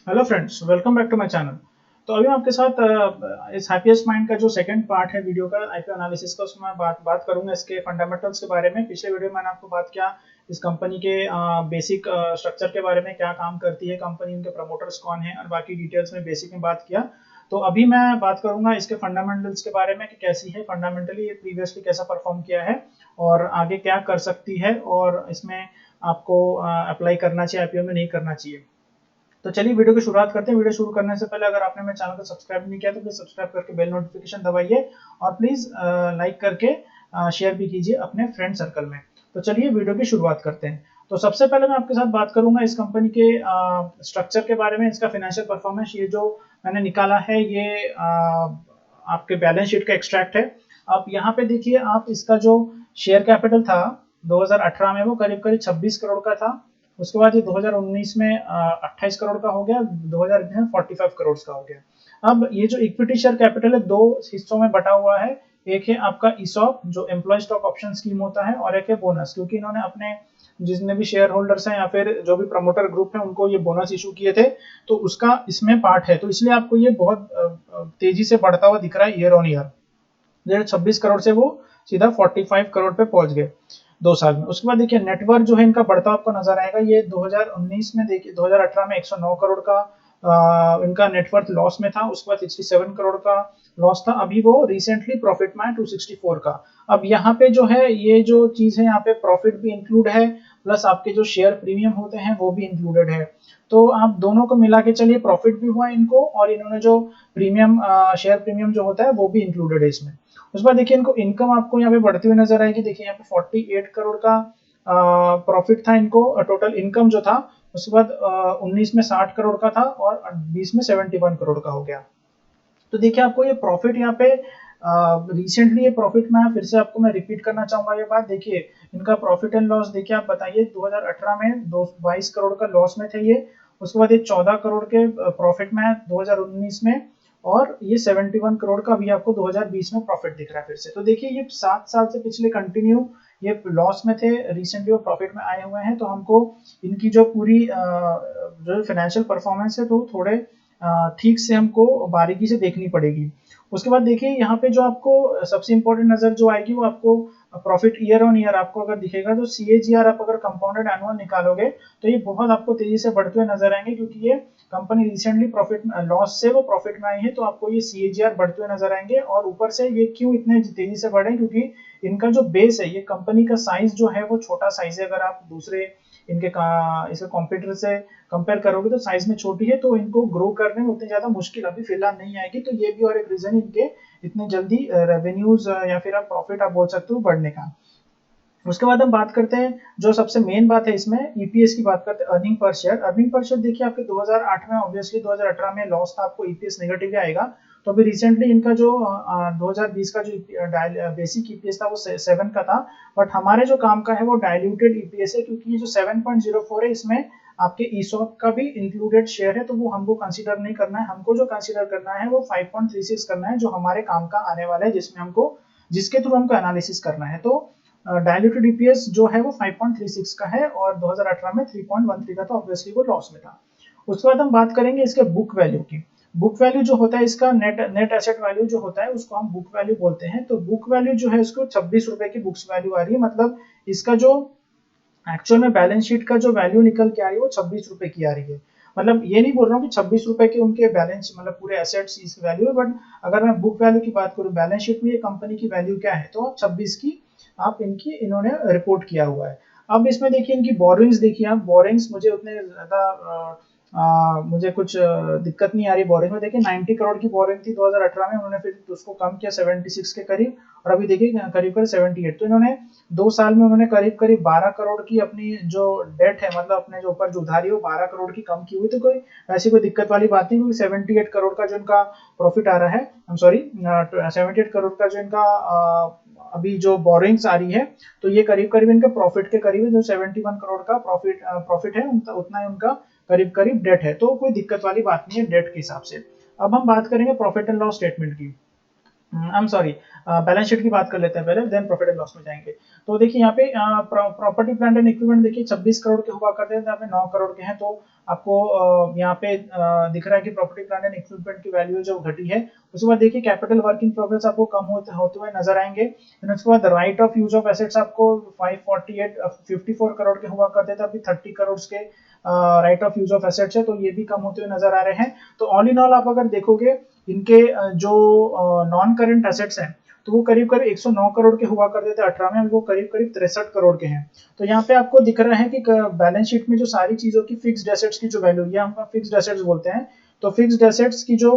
Hello friends, welcome back to my channel. तो अभी मैं आपके साथ इस हैप्पीएस्ट माइंड का जो सेकंड पार्ट है वीडियो का आईपीओ एनालिसिस का, उसमें मैं बात करूंगा इसके फंडामेंटल्स के बारे में। पिछले वीडियो में मैंने आपको बात किया इस कंपनी के बेसिक स्ट्रक्चर के बारे में, क्या काम करती है कंपनी, उनके प्रमोटर्स कौन है और बाकी डिटेल्स में बेसिक में बात किया। तो अभी मैं बात करूंगा इसके फंडामेंटल्स के बारे में कि कैसी है फंडामेंटली, ये प्रीवियसली कैसा परफॉर्म किया है और आगे क्या कर सकती है और इसमें आपको अप्लाई करना चाहिए आईपीओ में, नहीं करना चाहिए। तो चलिए वीडियो की शुरुआत करते हैं। वीडियो शुरू करने से पहले अगर आपने मेरे चैनल को सब्सक्राइब नहीं किया तो प्लीज सब्सक्राइब करके बेल नोटिफिकेशन दबाइए और प्लीज लाइक करके शेयर भी कीजिए अपने फ्रेंड सर्कल में। तो चलिए वीडियो की शुरुआत करते हैं। तो सबसे पहले मैं आपके साथ बात करूंगा इस कंपनी के स्ट्रक्चर के बारे में, इसका फाइनेंशियल परफॉर्मेंस। ये जो मैंने निकाला है ये आपके बैलेंस शीट का एक्सट्रैक्ट है। अब यहाँ पे देखिए आप, इसका जो शेयर कैपिटल था 2018 में वो करीब करीब 26 करोड़ का था। उसके बाद ये 2019 में 28 करोड़ का हो गया, 2020 में 45 करोड़ का हो गया। अब ये जो इक्विटी शेयर कैपिटल है दो हिस्सों में बटा हुआ है। एक है आपका ईसॉप जो एम्प्लॉय स्टॉक ऑप्शन स्कीम होता है, और एक है बोनस, क्योंकि इन्होंने अपने जितने भी शेयर होल्डर्स हैं या फिर जो भी प्रमोटर ग्रुप है उनको ये बोनस इशू किए थे, तो उसका इसमें पार्ट है। तो इसलिए आपको ये बहुत तेजी से बढ़ता हुआ दिख रहा है ईयर ऑन ईयर। 26 करोड़ से वो सीधा 45 करोड़ पे पहुंच गए 2 साल में। उसके बाद देखिए नेटवर्थ जो है इनका बढ़ता आपको नजर आएगा। ये 2019 में देखिए 2018 में 109 करोड़ का इनका नेटवर्थ लॉस में था। उसके बाद 67 करोड़ का लॉस था। अभी वो रिसेंटली प्रॉफिट में है 264 का। अब यहाँ पे जो है ये जो चीज है, यहाँ पे प्रॉफिट भी इंक्लूड है, प्लस आपके जो शेयर प्रीमियम होते हैं वो भी इंक्लूडेड है। तो आप दोनों को मिला के चलिए, प्रॉफिट भी हुआ इनको और इन्होंने जो प्रीमियम शेयर प्रीमियम जो होता है वो भी इंक्लूडेड है इसमें। उसके बाद देखिए इनको इनकम आपको यहाँ पे बढ़ती हुई नजर आएगी। देखिए यहाँ पे 48 करोड़ का प्रॉफिट था इनको, टोटल इनकम जो था। उसके बाद 19 में 60 करोड़ का था और 20 में 71 करोड़ का हो गया। तो देखिए आपको ये प्रॉफिट यहाँ पे रिसेंटली ये प्रॉफिट में फिर से आपको मैं रिपीट करना चाहूंगा ये बात। देखिए इनका प्रॉफिट एंड लॉस देखिए, आप बताइए 2018 में 22 करोड़ का लॉस में थे ये। उसके बाद ये 14 करोड़ के प्रॉफिट में है 2019 में, और ये 71 करोड़ का अभी आपको 2020 में प्रॉफिट दिख रहा है फिर से। तो देखिए ये 7 साल से पिछले कंटिन्यू ये लॉस में थे, रिसेंटली वो प्रॉफिट में आए हुए हैं। तो हमको इनकी जो पूरी जो फाइनेंशियल परफॉर्मेंस है तो थोड़े ठीक से हमको बारीकी से देखनी पड़ेगी। उसके बाद देखिए यहाँ पे जो आपको सबसे इंपॉर्टेंट नजर जो आएगी वो आपको प्रॉफिट ईयर ऑन ईयर आपको अगर दिखेगा तो सीएजीआर आप अगर कंपाउंडेड एनुअल निकालोगे तो ये बहुत आपको तेजी से बढ़ते हुए नजर आएंगे, क्योंकि ये कंपनी रिसेंटली प्रॉफिट लॉस से वो प्रॉफिट में आई है। तो आपको ये सीएजीआर बढ़ते हुए नजर आएंगे। और ऊपर से ये क्यों इतने तेजी से बढ़े, क्योंकि इनका जो बेस है, ये कंपनी का साइज जो है वो छोटा साइज है। अगर आप दूसरे इनके इसके कॉम्पिटिटर से कंपेयर करोगे तो साइज में छोटी है, तो इनको ग्रो करने में उतनी ज्यादा मुश्किल अभी फिलहाल नहीं आएगी। तो ये भी और एक रीजन इनके इतने जल्दी रेवेन्यूज या फिर आप प्रॉफिट आप बोल सकते हो बढ़ने का। उसके बाद हम बात करते हैं जो सबसे मेन बात है इसमें, ईपीएस की बात करते हैं, earning per share. Earning per share देखिए आपके 2008 में, ऑब्वियसली 2018 में लॉस था, आपको ईपीएस नेगेटिव ही आएगा। तो अभी रिसेंटली इनका जो 2020 का जो बेसिक ईपीएस था वो 7 का था। बट हमारे जो काम का है वो डायल्यूटेड ईपीएस है, क्योंकि ये जो 7.04 है इसमें आपके ईसॉप का भी इंक्लूडेड शेयर है। तो वो हमको कंसीडर नहीं करना है। हमको जो कंसीडर करना है वो 5.36 करना है, जो हमारे काम का आने वाला है, जिसमें हमको जिसके थ्रू हमको एनालिसिस करना है। तो डायल्यूटेड ईपीएस जो है वो 5.36 का है और 2018 में 3.13 का था, ऑब्वियसली वो लॉस में था। उसके बाद हम बात करेंगे इसके बुक वैल्यू की। बुक वैल्यू जो होता है इसका, नेट एसेट वैल्यू जो होता है उसको हम बुक वैल्यू बोलते हैं। तो बुक वैल्यू जो है इसको 26 रुपए की बुक्स वैल्यू आ रही है। मतलब इसका जो एक्चुअल में बैलेंस शीट का जो वैल्यू निकल के आ रही है वो 26 रुपए की आ रही है। मतलब ये नहीं बोल रहा हूँ कि 26 रुपए के उनके बैलेंस मतलब पूरे एसेट्स इसकी वैल्यू है, बट अगर मैं बुक वैल्यू की बात करूँ, बैलेंस शीट में ये कंपनी की वैल्यू क्या है, तो 26 की आप इनकी इन्होंने रिपोर्ट किया हुआ है। अब इसमें देखिए इनकी बोरिंग्स देखिए आप, बोरिंग्स मुझे उतने ज्यादा मुझे कुछ दिक्कत नहीं आ रही बोरिंग में। देखिए 90 करोड़ की बोरिंग थी 2018 में, उन्होंने फिर उसको कम किया 76 के करीब, और अभी देखिए करीब करीब 78। तो इन्होंने 2 साल में उन्होंने करीब करीब 12 करोड़ की अपनी जो डेट है, मतलब अपने जो ऊपर जो उधारी है वो 12 करोड़ की कम की हुई। तो कोई ऐसी कोई दिक्कत वाली बात नहीं, क्योंकि 78 करोड़ का जो इनका प्रॉफिट आ रहा है, आई एम सॉरी 78 करोड़ का जो इनका अभी जो बोरिंग्स आ रही है, तो ये करीब करीब इनका प्रॉफिट के करीब है। जो 71 करोड़ का प्रॉफिट है उतना ही उनका करीब करीब डेट है। तो कोई दिक्कत वाली बात नहीं है डेट के हिसाब से। अब हम बात करेंगे प्रॉफिट एंड लॉस स्टेटमेंट की। I am sorry, balance sheet की बात कर लेते हैं पहले, देन प्रॉफिट एंड लॉस में जाएंगे। तो देखिए यहाँ पे प्रॉपर्टी प्लांट एंड इक्विपमेंट देखिए 26 करोड़ के हुआ करते हैं, यहाँ पे 9 करोड़ के हैं। तो आपको यहाँ पे दिख रहा है कि प्रॉपर्टी प्लांट एंड इक्विपमेंट की वैल्यू जो घटी है। उसके बाद देखिए कैपिटल वर्क इन प्रोग्रेस आपको कम होते हुए नजर आएंगे। फिर उसके बाद right of use of assets आपको 54 करोड़ के हुआ करते थे, अभी 30 करोड़ के right of use of assets है, तो ये भी कम होते हुए नजर आ रहे हैं। तो ऑल इन ऑल आप अगर देखोगे इनके जो नॉन करेंट एसेट्स हैं, तो वो करीब करीब 109 करोड़ के हुआ करते थे 18 में, वो करीब करीब 63 करोड़ के हैं। तो यहाँ पे आपको दिख रहा है कि बैलेंस शीट में जो सारी चीजों की फिक्स्ड एसेट्स की जो वैल्यू, ये हम फिक्स्ड एसेट्स बोलते हैं, तो फिक्स्ड एसेट्स की जो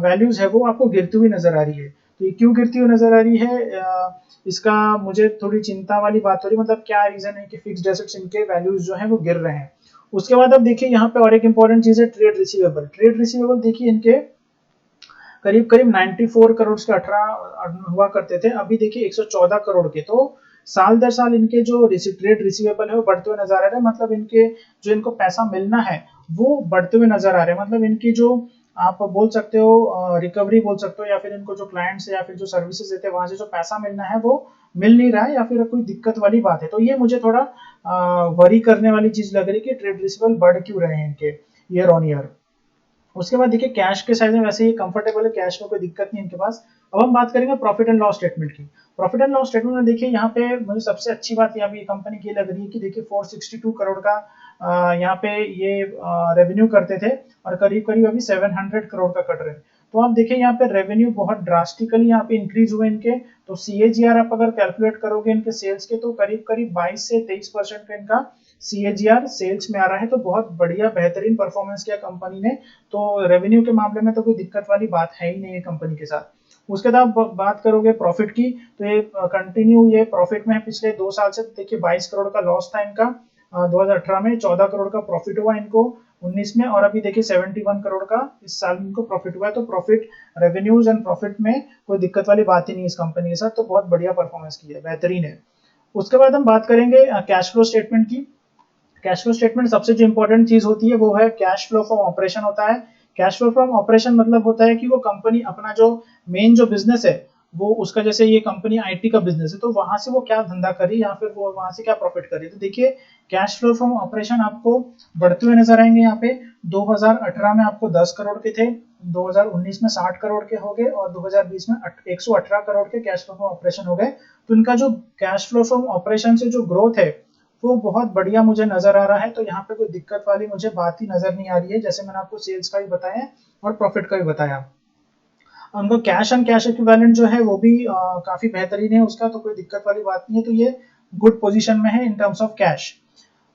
वैल्यूज है वो आपको गिरती हुई नजर आ रही है। तो ये क्यों गिरती हुई नजर आ रही है, इसका मुझे थोड़ी चिंता वाली बात हो रही है, मतलब क्या रीजन है कि फिक्स्ड एसेट्स इनके वैल्यूज जो है वो गिर रहे हैं। उसके बाद अब देखिए यहाँ पे और एक इंपॉर्टेंट चीज है ट्रेड रिसीवेबल। ट्रेड रिसीवेबल देखिए इनके करीब करीब 94 करोड़ के 18 हुआ करते थे, अभी देखिए 114 करोड़ के। तो साल दर साल इनके जो ट्रेड रिसीवेबल है वो बढ़ते हुए नजर आ रहे हैं, मतलब इनके जो इनको पैसा मिलना है वो बढ़ते हुए नजर आ रहे हैं। मतलब इनकी जो आप बोल सकते हो रिकवरी बोल सकते हो, या फिर इनको जो क्लाइंट्स या फिर जो सर्विसेज देते हैं वहां से जो पैसा मिलना है वो मिल नहीं रहा है, या फिर कोई दिक्कत वाली बात है। तो ये मुझे थोड़ा वरी करने वाली चीज लग रही है कि ट्रेड रिसीवेबल बढ़ क्यों रहे हैं इनके ईयर ऑन ईयर। उसके बाद देखिए कैश के साइज में वैसे ही कंफर्टेबल है, कैश में कोई दिक्कत नहीं इनके पास। अब हम बात करेंगे प्रॉफिट एंड लॉस स्टेटमेंट की। प्रॉफिट एंड लॉस स्टेटमेंट में देखिए यहाँ पे मुझे सबसे अच्छी बात यहाँ पे कंपनी की लग रही है कि देखिए 462 करोड़ का यहाँ पे ये रेवेन्यू करते थे, और करीब करीब अभी 700 करोड़ का कट रहे हैं। तो आप देखिए यहाँ पे रेवेन्यू बहुत ड्रास्टिकली यहाँ पे इंक्रीज हुए इनके। तो सीएजीआर आप अगर कैलकुलेट करोगे इनके सेल्स के, तो करीब करीब 22 से 23% का इनका सीएजीआर सेल्स में आ रहा है। तो बहुत बढ़िया बेहतरीन परफॉर्मेंस किया कंपनी ने। तो रेवेन्यू के मामले में तो कोई दिक्कत वाली बात है ही नहीं है कंपनी के साथ। उसके बाद बात करोगे प्रॉफिट की, तो ये कंटिन्यू ये प्रॉफिट में है पिछले 2 साल से। देखिए 22 करोड़ का लॉस था इनका 2018 में, 14 करोड़ का प्रॉफिट हुआ इनको 19 में, और अभी देखिए 71 करोड़ का इस साल इनको प्रॉफिट हुआ है। तो प्रॉफिट रेवेन्यूज एंड प्रॉफिट में कोई दिक्कत वाली बात ही नहीं है इस कंपनी के साथ। तो बहुत बढ़िया परफॉर्मेंस की है, बेहतरीन है। उसके बाद हम बात करेंगे कैश फ्लो स्टेटमेंट की। कैश फ्लो स्टेटमेंट सबसे जो इंपॉर्टेंट चीज होती है वो है कैश फ्लो फ्रॉम ऑपरेशन होता है। कैश फ्लो फ्रॉम ऑपरेशन मतलब होता है कि वो कंपनी अपना जो मेन जो बिजनेस है वो उसका, जैसे ये कंपनी आईटी का बिजनेस है तो वहां से वो क्या धंधा करी या फिर वो वहां से क्या प्रॉफिट करी। तो देखिए कैश फ्लो फ्रॉम ऑपरेशन आपको बढ़ते हुए नजर आएंगे। यहाँ पे 2018 में आपको 10 करोड़ के थे, 2019 में 60 करोड़ के हो गए, और 2020 में 118 करोड़ के कैश फ्लो फ्रॉम ऑपरेशन हो गए। तो इनका जो कैश फ्लो फ्रॉम ऑपरेशन से जो ग्रोथ है वो बहुत बढ़िया मुझे नजर आ रहा है। तो यहाँ पे कोई दिक्कत वाली मुझे बात ही नजर नहीं आ रही है, जैसे मैंने आपको सेल्स का भी बताया और प्रॉफिट का भी बताया। उनका कैश एंड कैश इक्विवेलेंट जो है वो भी काफी बेहतरीन है उसका, तो कोई दिक्कत वाली बात नहीं है। तो ये गुड पोजीशन में है इन टर्म्स ऑफ कैश।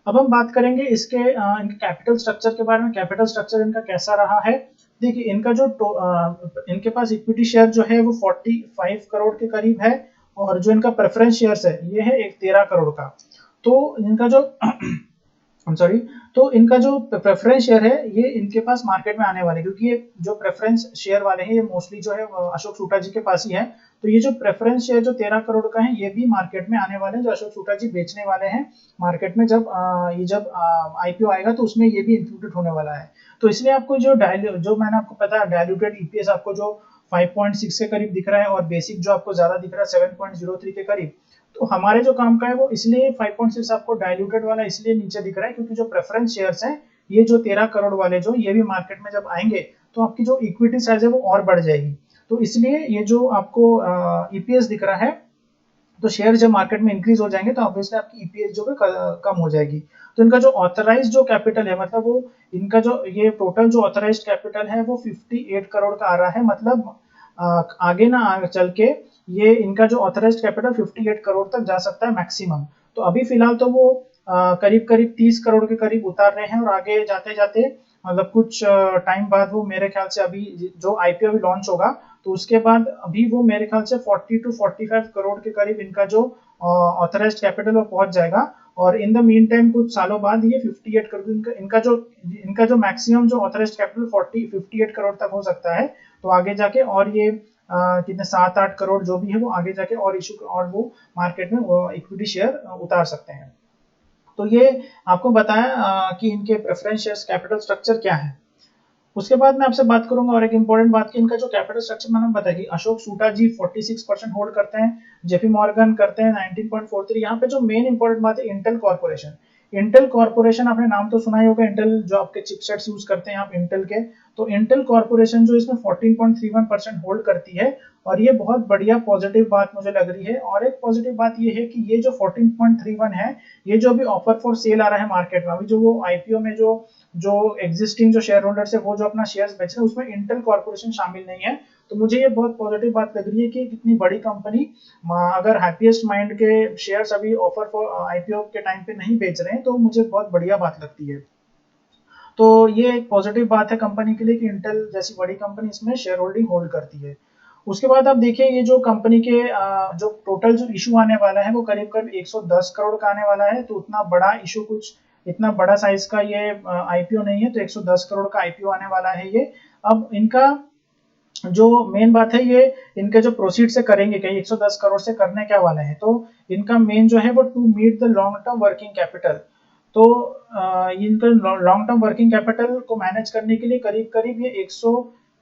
अब हम बात करेंगे इसके इनके कैपिटल स्ट्रक्चर के बारे में। कैपिटल स्ट्रक्चर इनका कैसा रहा है, देखिए इनका जो इनके पास इक्विटी शेयर जो है वो 45 करोड़ के करीब है, और जो इनका प्रेफरेंस शेयर्स है ये है 13 करोड़ का। तो इनका जो सॉरी, तो इनका जो प्रेफरेंस शेयर है ये इनके पास मार्केट में आने वाले, क्योंकि ये जो प्रेफरेंस शेयर वाले हैं ये मोस्टली जो है अशोक सूटा जी के पास ही है। तो ये जो प्रेफरेंस शेयर जो 13 करोड़ का है ये भी मार्केट में आने वाले हैं, जो अशोक सूटा जी बेचने वाले हैं मार्केट में। जब जब आईपीओ आएगा तो उसमें ये भी इंक्लूडेड होने वाला है। तो इसलिए आपको जो मैंने आपको पता है डायल्यूटेड ईपीएस आपको जो 5.6 के करीब दिख रहा है, और बेसिक जो आपको ज्यादा दिख रहा है 7.03 के करीब। तो हमारे जो काम का है वो इसलिए 5.6 आपको डायल्यूटेड वाला इसलिए नीचे दिख रहा है, क्योंकि जो प्रेफरेंस शेयर्स हैं ये जो 13 करोड़ वाले जो ये भी मार्केट में जब आएंगे तो आपकी जो इक्विटी साइज है वो और बढ़ जाएगी। तो इसलिए ये जो आपको ईपीएस दिख रहा है, तो शेयर जब मार्केट में इंक्रीज हो जाएंगे तो ऑब्वियसली आपकी ईपीएस जो है कम हो जाएगी। तो इनका जो ऑथराइज जो कैपिटल है, मतलब वो इनका जो ये टोटल जो ऑथराइज कैपिटल है वो 58 करोड़ का आ रहा है। मतलब आगे ना चल के ये इनका जो ऑथराइज्ड कैपिटल 58 करोड़ तक जा सकता है मैक्सिमम। तो अभी फिलहाल तो वो करीब करीब 30 करोड़ के करीब उतार रहे हैं, और आगे जाते जाते मतलब कुछ टाइम बाद वो मेरे ख्याल से अभी जो आईपीओ अभी लॉन्च होगा तो उसके बाद अभी वो मेरे ख्याल से 40 टू 45 करोड़ के करीब इनका जो ऑथराइज्ड कैपिटल वो पहुंच जाएगा। और इन द मीन टाइम कुछ सालों बाद ये 58 करोड़ इनका जो मैक्सिमम जो ऑथराइज्ड कैपिटल 58 करोड़ तक हो सकता है। तो आगे जाके और ये कितने 7-8 करोड़ जो भी है वो आगे जाके और इशू और वो मार्केट में इक्विटी शेयर उतार सकते हैं। तो ये आपको बताया कि इनके प्रेफरेंस शेयर्स कैपिटल स्ट्रक्चर क्या है। उसके बाद मैं आपसे बात करूंगा और एक इंपॉर्टेंट बात की इनका जो कैपिटल स्ट्रक्चर मैंने बताया कि अशोक सूटा जी 46% होल्ड करते हैं, जेपी मॉर्गन करते हैं 19.43। यहाँ पे जो मेन इंपॉर्टेंट बात है इंटेल कॉर्पोरेशन। इंटेल कॉर्पोरेशन आपने नाम तो सुना ही होगा, इंटेल जो आपके चिपसेट्स यूज करते हैं आप इंटेल के, तो इंटेल कॉर्पोरेशन जो इसमें 14.31% होल्ड करती है। और ये बहुत बढ़िया पॉजिटिव बात मुझे लग रही है। और एक पॉजिटिव बात ये है कि ये जो 14.31 है, ये जो अभी ऑफर फॉर सेल आ रहा है मार्केट में, अभी जो वो आईपीओ में जो जो एग्जिस्टिंग जो शेयर होल्डर्स है वो जो अपना शेयर्स बेच रहे हैं उसमें इंटेल कॉर्पोरेशन शामिल नहीं है। तो मुझे ये बहुत पॉजिटिव बात लग रही है कि कितनी बड़ी कंपनी अगर हैप्पीएस्ट माइंड के शेयर्स अभी ऑफर फॉर आईपीओ के टाइम पे नहीं बेच रहे हैं तो मुझे बहुत बढ़िया बात लगती है। तो ये एक पॉजिटिव बात है कंपनी के लिए कि इंटेल जैसी बड़ी कंपनी इसमें शेयर होल्डिंग होल्ड करती है। उसके बाद आप देखिए ये जो कंपनी के जो टोटल जो इशू आने वाला है वो करीब करीब 110 करोड़ का आने वाला है। तो उतना बड़ा इशू, कुछ इतना बड़ा साइज का ये आईपीओ नहीं है, तो 110 करोड़ का आईपीओ आने वाला है ये। अब इनका जो मेन बात है, ये इनके जो प्रोसीड से करेंगे कहीं 110 करोड़ से करने क्या वाले हैं, तो इनका मेन जो है वो to meet the long term working capital. तो इनका लॉन्ग टर्म वर्किंग कैपिटल को मैनेज करने के लिए करीब करीब ये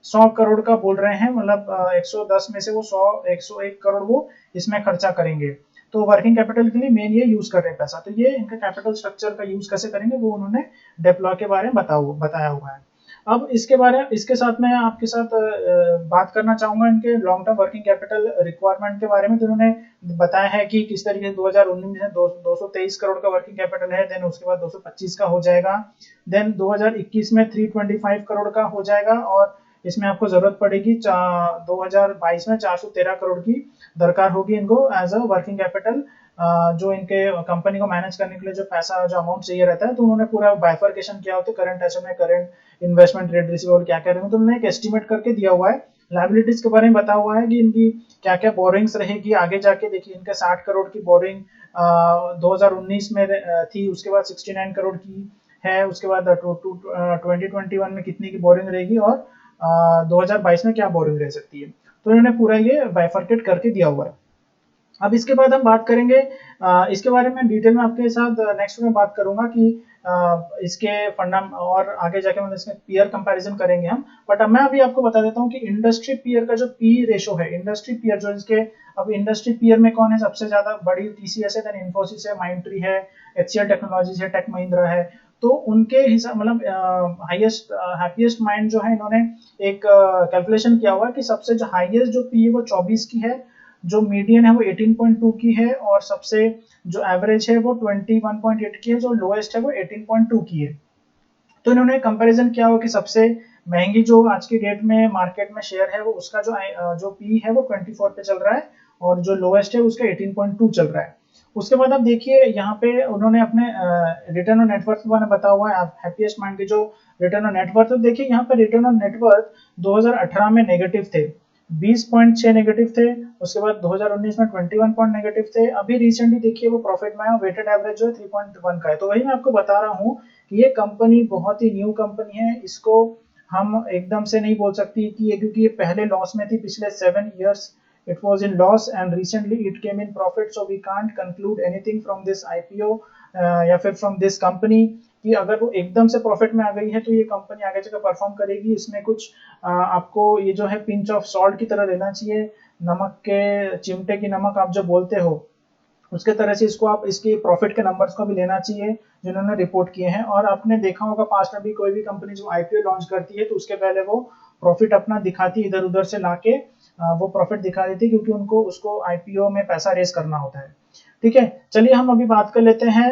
100 करोड़ का बोल रहे हैं, मतलब 110 में से वो 101 करोड़ वो इसमें खर्चा करेंगे। तो वर्किंग कैपिटल के लिए मेन ये यूज कर रहे हैं पैसा। तो ये इनका कैपिटल स्ट्रक्चर का यूज कैसे करेंगे वो उन्होंने डेप्लॉय के बारे में बताया हुआ है। अब इसके साथ मैं आपके साथ बात करना चाहूंगा इनके long term working capital requirement के बारे में। तो उन्होंने बताया है कि किस तरीके से 2019 में 223 करोड़ का वर्किंग कैपिटल है, देन उसके बाद 225 का हो जाएगा, देन 2021 में 325 करोड़ का हो जाएगा, और इसमें आपको जरूरत पड़ेगी 2022 में 413 करोड़ की दरकार होगी इनको एज अ वर्किंग कैपिटल। जो इनके कंपनी को मैनेज करने के लिए जो पैसा जो अमाउंट चाहिए रहता है, तो उन्होंने पूरा बाइफर्केशन किया होता है, करंट एसेट में करंट इन्वेस्टमेंट, ट्रेड रिसीवेबल क्या क्या रहेंगे, तो उन्होंने एक एस्टिमेट करके दिया हुआ है। लाइबिलिटीज के बारे में बता हुआ है कि इनकी क्या क्या बोरिंग्स रहेगी आगे जाके। देखिए इनके 60 करोड़ की बोरिंग 2019 में थी, उसके बाद 69 करोड़ की है, उसके बाद 2021 में कितनी की बोरिंग रहेगी, और 2022 में क्या बोरिंग रह सकती है। तो इन्होंने पूरा ये बाइफर्केट करके दिया हुआ है। अब इसके बाद हम बात करेंगे इसके बारे में डिटेल में आपके साथ नेक्स्ट में बात करूंगा कि इसके फंडा और आगे जाके मतलब इसमें पीयर कंपैरिजन करेंगे हम। बट अब मैं अभी आपको बता देता हूँ कि इंडस्ट्री पीयर का जो पी रेशो है, इंडस्ट्री पीयर जो इसके, अब इंडस्ट्री पीयर में कौन है सबसे ज्यादा बड़ी, टीसीएस है, देन इन्फोसिस है, माइंडट्री है, एचसीएल टेक्नोलॉजीज है, टेक महिंद्रा है। तो उनके हिसाब मतलब हाईएस्ट हैप्पीएस्ट माइंड जो है इन्होंने एक कैलकुलेशन किया हुआ है कि सबसे जो हाईएस्ट जो पी है वो 24 की है, जो मीडियन है वो 18.2 की है, और सबसे जो एवरेज है वो 21.8 की है, जो लोएस्ट है वो 18.2 की है। तो इन्होंने कंपैरिजन किया हो कि सबसे महंगी जो आज की डेट में मार्केट में शेयर है वो उसका जो पी है वो 24 पे चल रहा है, और जो लोएस्ट है उसका 18.2 चल रहा है। उसके बाद आप देखिए यहाँ पे उन्होंने अपने रिटर्न ऑन नेटवर्थ के बारे में बता हुआ है, हैप्पीएस्ट माइंड के जो रिटर्न ऑन नेटवर्थ, तो देखिए यहाँ पे रिटर्न ऑन नेटवर्थ 2018 में नेगेटिव थे, 20.6 नेगेटिव थे, उसके बाद 2019 में 21 पॉइंट नेगेटिव थे, अभी रिसेंटली देखिए वो प्रॉफिट में है, वेटेड एवरेज जो है 3.1 का है। तो वही मैं आपको बता रहा हूँ कि ये कंपनी बहुत ही न्यू कंपनी है, इसको हम एकदम से नहीं बोल सकती कि ये, क्योंकि ये पहले लॉस में थी, पिछले 7 years it was in loss and recently it came in profit, so we can't conclude anything from this IPO या फिर from this company कि अगर वो एकदम से प्रॉफिट में आ गई है तो ये कंपनी आगे चलकर परफॉर्म करेगी। इसमें कुछ आपको ये जो है पिंच ऑफ सॉल्ट की तरह लेना चाहिए, नमक के चिमटे की नमक आप जो बोलते हो उसके तरह से इसको आप इसकी प्रॉफिट के नंबर्स को भी लेना चाहिए जिन्होंने रिपोर्ट किए हैं। और आपने देखा होगा पास्ट में भी कोई भी कंपनी जो आईपीओ लॉन्च करती है तो उसके पहले वो प्रॉफिट अपना दिखाती है, इधर उधर से लाके वो प्रॉफिट दिखा देती है, क्योंकि उनको उसको आईपीओ में पैसा रेस करना होता है। ठीक है, चलिए हम अभी बात कर लेते हैं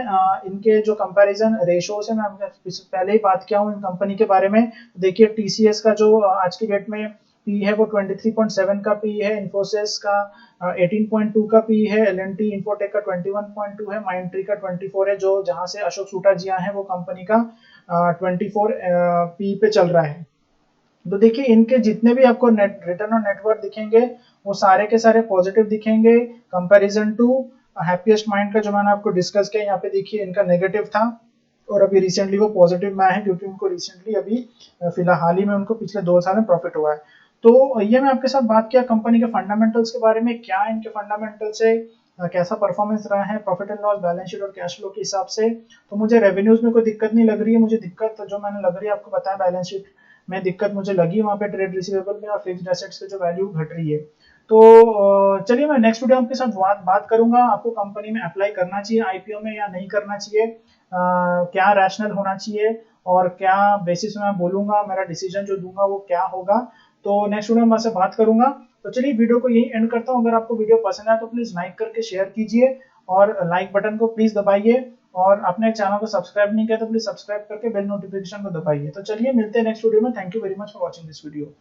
इनके जो कंपैरिजन रेशो से। मैं पहले ही बात किया हूँ इन कंपनी के बारे में। देखिए टीसीएस का जो आज की डेट में पी है वो 23.7 का पी है, इन्फोसिस का 18.2 का पी है, एलएनटी इन्फोटेक का 21.2 है, माइंडट्री का 24 है, जो जहां से अशोक सूटा जी आए हैं वो कंपनी का 24 पी पे चल रहा है। तो देखिए इनके जितने भी आपको रिटर्न ऑन नेटवर्थ दिखेंगे वो सारे के सारे पॉजिटिव दिखेंगे कंपैरिजन टू हैप्पीएस्ट माइंड का जो मैंने आपको डिस्कस किया। यहाँ पे देखिए इनका नेगेटिव था और अभी रिसेंटली वो पॉजिटिव में आए हैं, क्योंकि उनको रिसेंटली अभी फिलहाल ही में उनको पिछले 2 साल में प्रॉफिट हुआ है। तो ये मैं आपके साथ बात किया कंपनी के फंडामेंटल्स के बारे में, क्या इनके फंडामेंटल से कैसा परफॉर्मेंस रहा है profit and loss, balance sheet और कैश फ्लो के हिसाब से। तो मुझे रेवेन्यूज में कोई दिक्कत नहीं लग रही है, मुझे दिक्कत जो मैंने लग रही है आपको बताया बैलेंस शीट में दिक्कत मुझे लगी वहाँ पे ट्रेड रिसीवेबल में और फिक्स्ड एसेट्स पे जो वैल्यू घट रही है। तो चलिए मैं नेक्स्ट वीडियो आपके साथ बात करूंगा आपको कंपनी में अप्लाई करना चाहिए आईपीओ में या नहीं करना चाहिए, क्या रैशनल होना चाहिए और क्या बेसिस में मैं बोलूंगा, मेरा डिसीजन जो दूंगा वो क्या होगा। तो नेक्स्ट वीडियो में मैं से बात करूंगा। तो चलिए वीडियो को यही एंड करता हूँ। अगर आपको वीडियो पसंद आया तो प्लीज लाइक करके शेयर कीजिए और लाइक बटन को प्लीज दबाइए और अपने चैनल को सब्सक्राइब नहीं किया तो प्लीज सब्सक्राइब करके बेल नोटिफिकेशन को दबाइए। तो चलिए मिलते हैं नेक्स्ट वीडियो में। Thank you very much for watching this video.